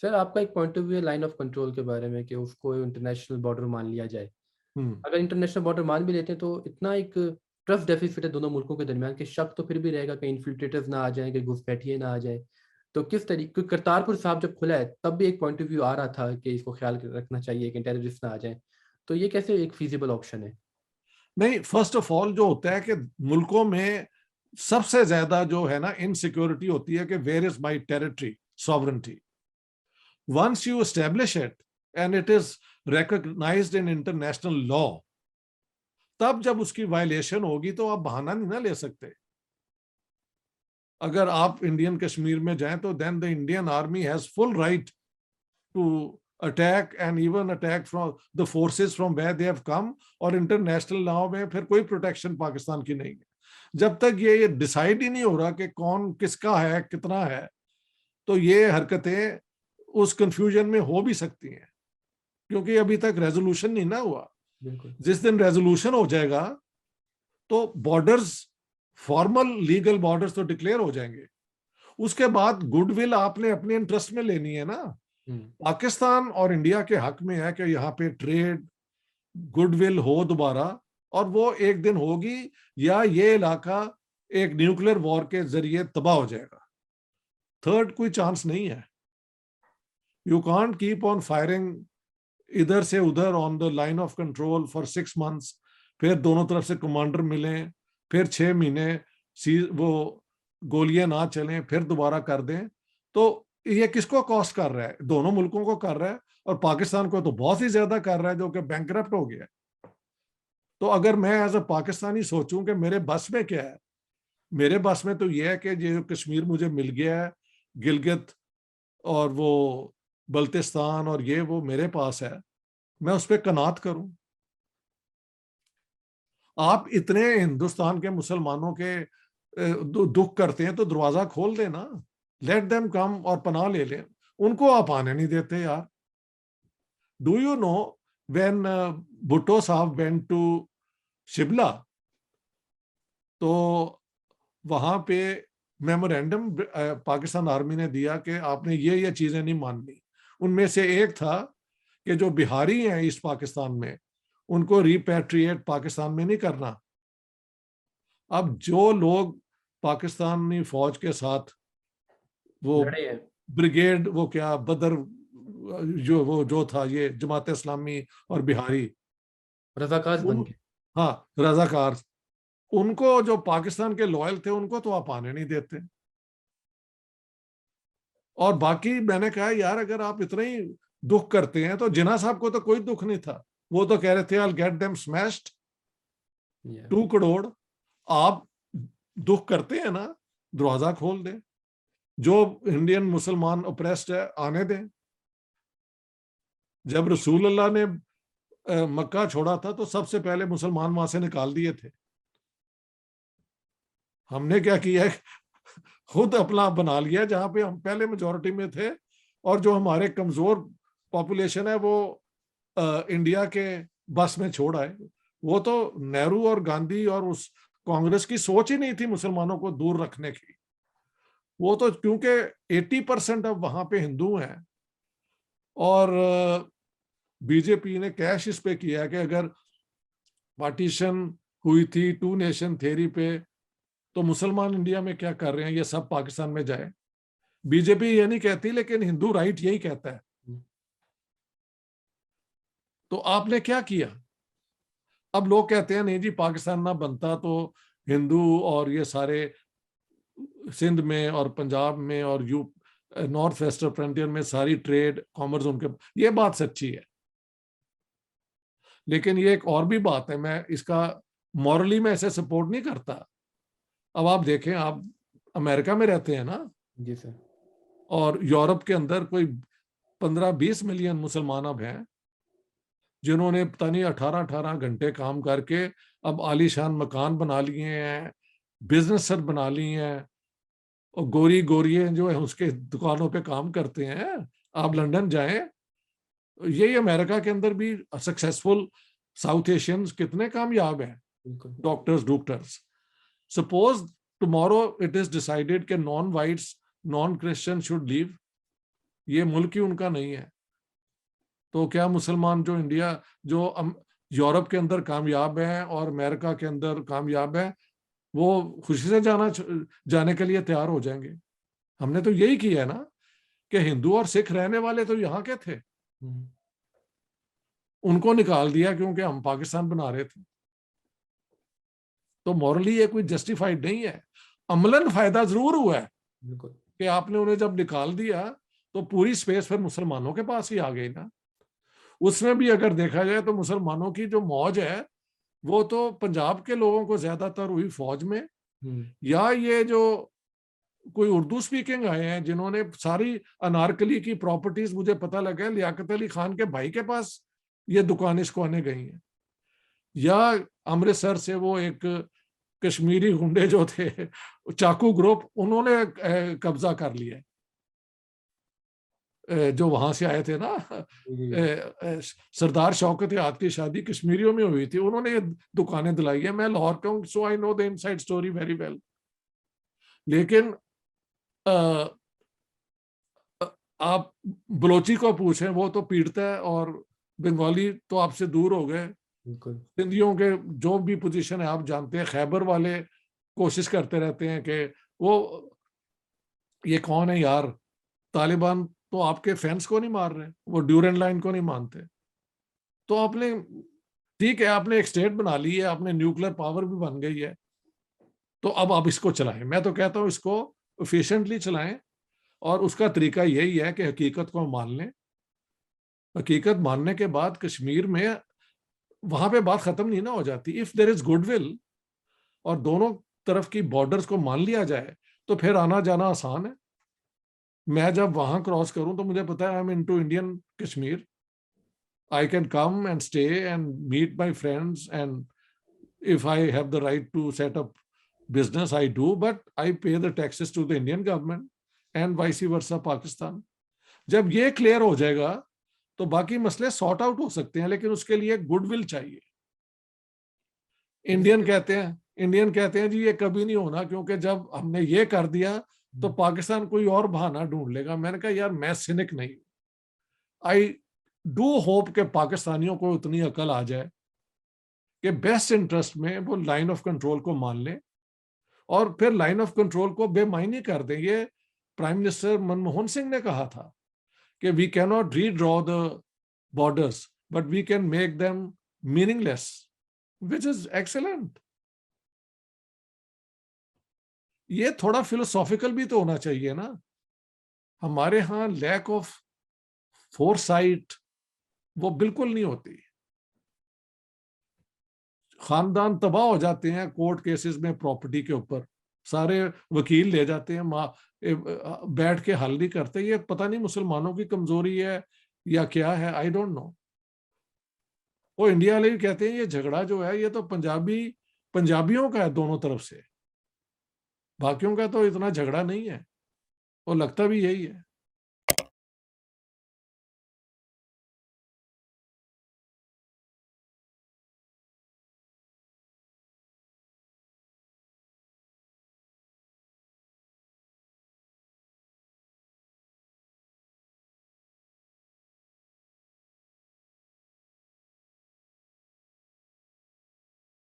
Sir आपका एक point of view है लाइन ऑफ कंट्रोल के बारे में कि उसको इंटरनेशनल बॉर्डर मान लिया जाए। हम्म। अगर इंटरनेशनल बॉर्डर मान भी लेते हैं तो इतना एक ट्रस्ट डेफिसिट है दोनों मुल्कों के दरमियान कि शक तो फिर भी रहेगा, कहीं इन्फिल्ट्रेटर्स ना आ जाएं, कहीं घुसपैठिए ना आ जाए। तो किस तरीके करतारपुर साहब जब खुला है तब भी एक पॉइंट ऑफ व्यू आ रहा था कि इसको ख्याल रखना चाहिए कि टेररिस्ट ना आ जाए। तो ये कैसे एक फीजिबल ऑप्शन है? नहीं, फर्स्ट ऑफ ऑल जो होता है कि मुल्कों में सबसे ज्यादा जो है ना इनसिक्योरिटी होती है कि where is my territory, sovereignty. Once you establish it and it is recognised in international law, तब जब उसकी वायलेशन होगी तो आप बहाना नहीं ना ले सकते। अगर आप इंडियन कश्मीर में जाएं तो then the Indian army has full right to attack and even attack from the forces from where they have come. और इंटरनेशनल लॉ में फिर कोई प्रोटेक्शन पाकिस्तान की नहीं है जब तक ये डिसाइड ही नहीं हो रहा कि कौन किसका है, कितना है। तो ये हरकतें उस कंफ्यूजन में हो भी सकती हैं, क्योंकि अभी तक रेजोल्यूशन नहीं ना हुआ। बिल्कुल। जिस दिन रेजोल्यूशन हो जाएगा तो बॉर्डर्स, फॉर्मल लीगल बॉर्डर्स तो डिक्लेयर हो जाएंगे। उसके बाद गुडविल आपने अपने इंटरेस्ट में लेनी है ना। हम्म। पाकिस्तान और इंडिया के हक में है कि यहाँ पे ट्रेड, गुडविल हो दोबारा, और वो एक दिन होगी, या ये इलाका एक न्यूक्लियर वॉर के जरिए तबाह हो जाएगा। थर्ड कोई चांस नहीं है। You can't keep on firing इधर से उधर on the line of control for 6 months, फिर दोनों तरफ से कमांडर मिलें, फिर 6 महीने वो गोलियां ना चलें, फिर दोबारा कर दें। तो ये किसको कॉस्ट कर रहा है? दोनों मुल्कों को कर रहा है, और पाकिस्तान को तो बहुत ही ज्यादा कर रहा है, जो कि बैंकरप्ट हो गया है। तो अगर मैं एज अ पाकिस्तानी सोचूं कि मेरे बस में क्या है, मेरे बस में तो यह है कि ये जो कश्मीर मुझे मिल गया है, गिलगित और वो बल्तिस्तान और ये वो मेरे पास है, मैं उस पर कनात करूं। आप इतने हिंदुस्तान के मुसलमानों के दुख करते हैं तो दरवाजा खोल देना, लेट देम कम और पनाह ले लें। उनको आप आने नहीं देते यार। Do you know when Bhutto साहब वेंट टू शिमला, तो वहां पे मेमोरेंडम पाकिस्तान आर्मी ने दिया कि आपने ये चीजें नहीं माननी। उनमें से एक था कि जो बिहारी हैं ईस्ट पाकिस्तान में, उनको रिपैट्रिएट पाकिस्तान में नहीं करना। अब जो लोग पाकिस्तानी फौज के साथ वो लड़े हैं। ब्रिगेड, वो क्या बदर, जो था ये जमात इस्लामी और बिहारी, रजाकाज बन उन, के। हाँ रजाकार, उनको जो पाकिस्तान के लॉयल थे उनको तो आप आने नहीं देते। और बाकी मैंने कहा यार, अगर आप इतना ही दुख करते हैं तो जिन्ना साहब को तो कोई दुख नहीं था। वो तो कह रहे थे आई गेट देम स्मैश्ड, या 2 करोड़। आप दुख करते हैं ना, दरवाजा खोल दें। जो इंडियन मुसलमान ओप्रेस्ड है आने दें। जब रसूल अल्लाह ने मक्का छोड़ा था तो सबसे पहले मुसलमान वहां से निकाल दिए थे। हमने क्या किया है, खुद अपना बना लिया जहां पे हम पहले मेजोरिटी में थे। और जो हमारे कमजोर पॉपुलेशन है वो इंडिया के बस में छोड़ आए। वो तो नेहरू और गांधी और उस कांग्रेस की सोच ही नहीं थी मुसलमानों को दूर रखने की। वो तो क्योंकि 80% अब वहां पे हिंदू हैं, और बीजेपी ने कैश इस पे किया है कि अगर पार्टीशन हुई थी 2 नेशन थ्योरी पे, तो मुसलमान इंडिया में क्या कर रहे हैं, ये सब पाकिस्तान में जाए। बीजेपी ये नहीं कहती, लेकिन हिंदू राइट यही कहता है। तो आपने क्या किया? अब लोग कहते हैं नहीं जी, पाकिस्तान ना बनता तो हिंदू और ये सारे सिंध में और पंजाब में और नॉर्थ वेस्टर्न फ्रंटियर में सारी ट्रेड कॉमर्स उनके, ये बात सच्ची है। लेकिन ये एक और भी बात है, मैं इसका मॉरली में ऐसे सपोर्ट नहीं करता। अब आप देखें, आप अमेरिका में रहते हैं ना, जी सर। और यूरोप के अंदर कोई 15-20 मिलियन मुसलमान अब हैं, जिन्होंने पता नहीं 18-18 घंटे काम करके अब आलीशान मकान बना लिए हैं, बिजनेस सर बना लिए हैं, और गोरी गोरिये जो है उसके दुकानों पे काम करते हैं। आप लंदन जाएं, यही अमेरिका के अंदर भी सक्सेसफुल साउथ एशियंस कितने कामयाब हैं, बिल्कुल। Doctors doctors. Suppose tomorrow it is decided कि non whites, non Christian should leave, ये मुल्क ही उनका नहीं है। तो क्या मुसलमान जो इंडिया जो यूरोप के अंदर कामयाब हैं और अमेरिका के अंदर कामयाब है, वो खुशी से जाने के लिए तैयार हो जाएंगे? हमने तो यही किया है ना कि हिंदू और सिख रहने वाले तो यहाँ के थे, उनको निकाल दिया क्योंकि हम पाकिस्तान बना रहे थे। तो मॉरली ये कोई जस्टिफाइड नहीं है। अमलन फायदा जरूर हुआ है कि आपने उन्हें जब निकाल दिया तो पूरी स्पेस फिर मुसलमानों के पास ही आ गई ना। उसमें भी अगर देखा जाए तो मुसलमानों की जो मौज है वो तो पंजाब के लोगों को ज्यादातर हुई फौज में, या ये जो कोई उर्दू स्पीकिंग आए हैं जिन्होंने सारी अनारकली की प्रॉपर्टीज, मुझे पता लगा लियाकत अली खान के भाई के पास ये दुकानें इसकोने गई हैं, या अमृतसर से वो एक कश्मीरी गुंडे जो थे चाकू ग्रुप, उन्होंने कब्जा कर लिया, जो वहां से आए थे ना। सरदार शौकत याद की शादी कश्मीरियों में हुई थी, उन्होंने ये दुकानें दिलाई है। मैं लाहौर का हूँ, so I know the inside story very well. लेकिन आप बलोची को पूछें, वो तो पीड़ता है, और बंगाली तो आपसे दूर हो गए। सिंधियों के जो भी पोजीशन है आप जानते हैं। खैबर वाले कोशिश करते रहते हैं कि वो ये कौन है यार, तालिबान तो आपके फैंस को नहीं मार रहे, वो ड्यूरेंट लाइन को नहीं मानते। तो आपने, ठीक है, आपने एक स्टेट बना ली है, आपने न्यूक्लियर पावर भी बन गई है, तो अब आप इसको चलाएं। मैं तो कहता हूं इसको एफिशिएंटली चलाएं, और उसका तरीका यही है कि हकीकत को मान लें। हकीकत मानने के बाद कश्मीर में वहां पे बात खत्म नहीं ना हो जाती। इफ देयर इज गुडविल और दोनों तरफ की बॉर्डर्स को मान लिया जाए तो फिर आना जाना आसान है। मैं जब वहां क्रॉस करूं तो मुझे पता है I am into Indian Kashmir, I can come and stay and meet my friends, and if I have the right to set up business, I do, but I pay the taxes to the Indian government and vice versa Pakistan. जब ये clear हो जाएगा तो बाकी मसले sort out हो सकते हैं, लेकिन उसके लिए गुडविल चाहिए। इंडियन कहते हैं जी ये कभी नहीं होना, क्योंकि जब हमने ये कर दिया तो पाकिस्तान कोई और बहाना ढूंढ लेगा। मैंने कहा यार मैं सिनिक नहीं, आई डू होप कि पाकिस्तानियों को उतनी अकल आ जाए कि बेस्ट इंटरेस्ट में वो लाइन ऑफ कंट्रोल को मान लें, और फिर लाइन ऑफ कंट्रोल को बेमायनी कर दें। ये प्राइम मिनिस्टर मनमोहन सिंह ने कहा था कि we can not redraw the borders but we can make them meaningless, which is excellent. ये थोड़ा फिलोसॉफिकल भी तो होना चाहिए ना। हमारे यहाँ लैक ऑफ फोरसाइट वो बिल्कुल नहीं होती। खानदान तबाह हो जाते हैं कोर्ट केसेस में प्रॉपर्टी के ऊपर, सारे वकील ले जाते हैं, बैठ के हल नहीं करते। ये पता नहीं मुसलमानों की कमजोरी है या क्या है, आई डोंट नो। वो इंडिया वाले भी कहते हैं ये झगड़ा जो है ये तो पंजाबियों का है दोनों तरफ से, बाकियों का तो इतना झगड़ा नहीं है, वो लगता भी यही है।